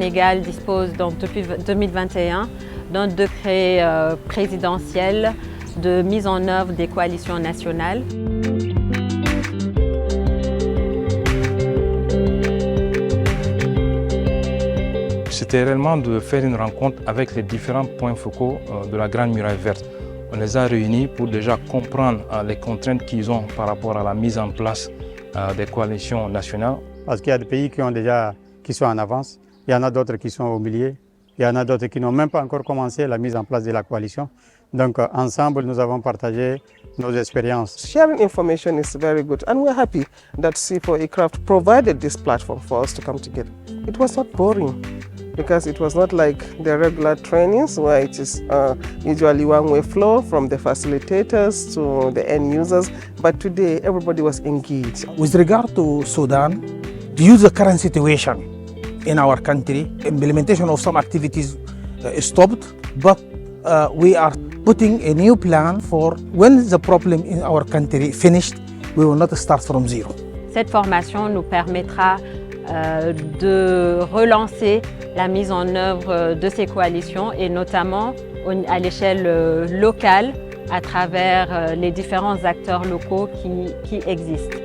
Sénégal dispose donc depuis 2021 d'un décret présidentiel de mise en œuvre des coalitions nationales. C'était réellement de faire une rencontre avec les différents points focaux de la Grande Muraille Verte. On les a réunis pour déjà comprendre les contraintes qu'ils ont par rapport à la mise en place des coalitions nationales. Parce qu'il y a des pays qui sont en avance, il y en a d'autres qui sont au milieu, il y en a d'autres qui n'ont même pas encore commencé la mise en place de la coalition. Donc ensemble, nous avons partagé nos expériences. Sharing information is very good, and we're happy that CIFOR-ICRAF provided this platform for us to come together. It was not boring, because it was not like the regular trainings where it is usually one-way flow from the facilitators to the end users, but today everybody was engaged. With regard to Sudan, due to the current situation in our country, implementation of some activities stopped, but we are putting a new plan for when the problem in our country finished, we will not start from zero. Cette formation nous permettra de relancer la mise en œuvre de ces coalitions et notamment à l'échelle locale à travers les différents acteurs locaux qui existent.